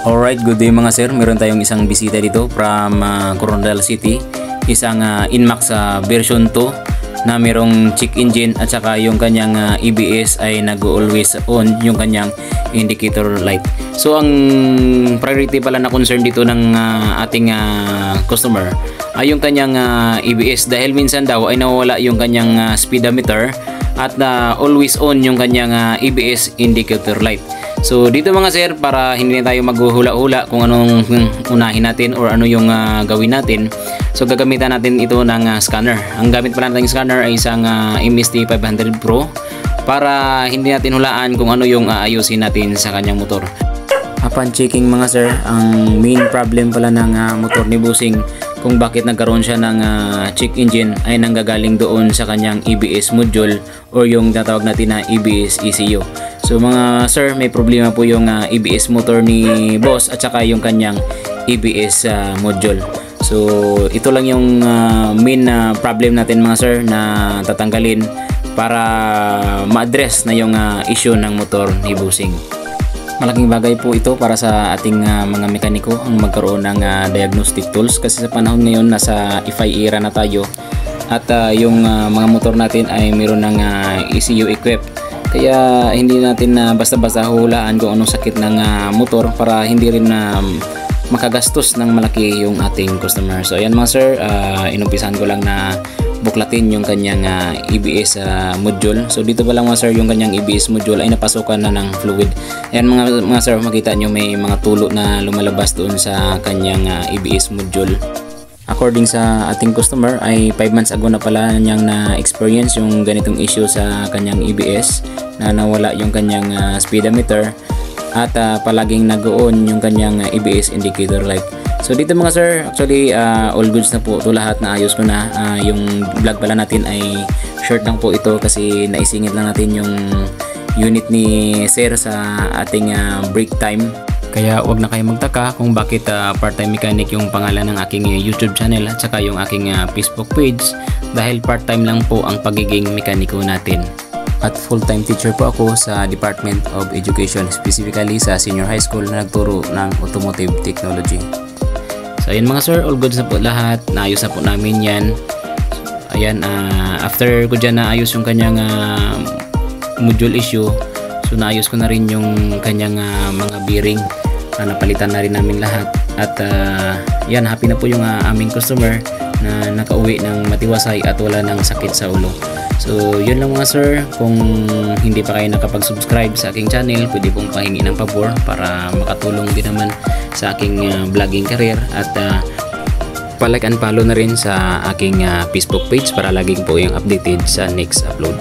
Alright, good day mga sir. Meron tayong isang bisita dito from Coronadal City. Isang Inmax version 2 na merong check engine at saka yung kanyang EBS ay nag-always on yung kanyang indicator light. So ang priority pala na concern dito ng ating customer ay yung kanyang EBS dahil minsan daw ay nawawala yung kanyang speedometer at always on yung kanyang EBS indicator light. So dito mga sir, para hindi na tayo maghuhula-hula kung anong unahin natin or ano yung gawin natin, so gagamitan natin ito ng scanner. Ang gamit pala natin ng scanner ay isang MST 500 Pro para hindi natin hulaan kung ano yung aayusin natin sa kanyang motor. Upon checking mga sir, ang main problem pala ng motor ni Bossing kung bakit nagkaroon siya ng check engine ay nanggagaling doon sa kanyang EBS module or yung tatawag natin na EBS ECU. So mga sir, may problema po yung EBS motor ni boss at saka yung kanyang EBS module. So ito lang yung main problem natin mga sir na tatanggalin para ma-address na yung issue ng motor ni Bossing. Malaking bagay po ito para sa ating mga mekaniko ang magkaroon ng diagnostic tools kasi sa panahon ngayon nasa FI era na tayo at yung mga motor natin ay mayroon ng ECU equipped. Kaya hindi natin basta-basta hulaan kung anong sakit ng motor para hindi rin makagastos ng malaki yung ating customer. So ayan mga sir, inumpisahan ko lang na buklatin yung kanyang EBS module. So dito pa lang mga sir, yung kanyang EBS module ay napasukan na ng fluid. Ayan mga sir, makita nyo may mga tulo na lumalabas doon sa kanyang EBS module. According sa ating customer ay 5 months ago na pala niyang na-experience yung ganitong issue sa kanyang EBS na nawala yung kanyang speedometer at palaging nag-on yung kanyang EBS indicator light. So dito mga sir, actually all goods na po ito lahat, na ayos ko na. Yung vlog pala natin ay short lang po ito kasi naisingit lang natin yung unit ni sir sa ating break time. Kaya wag na kayo magtaka kung bakit part-time mechanic yung pangalan ng aking YouTube channel at saka yung aking Facebook page, dahil part-time lang po ang pagiging mekaniko natin. At full-time teacher po ako sa Department of Education, specifically sa senior high school na nagturo ng automotive technology. So ayan mga sir, all goods na po lahat, naayos na po namin yan. Ayan, after ko dyan naayos yung kanyang module issue, so naayos ko na rin yung kanyang mga bearing, napalitan na rin namin lahat. At yan, happy na po yung aming customer na nakauwi ng matiwasay at wala ng sakit sa ulo. So yun lang mga sir, kung hindi pa kayo nakapag-subscribe sa aking channel, pwede pong pahingi ng pabor para makatulong din naman sa aking vlogging career. At palike and follow na rin sa aking Facebook page para laging po yung updated sa next upload.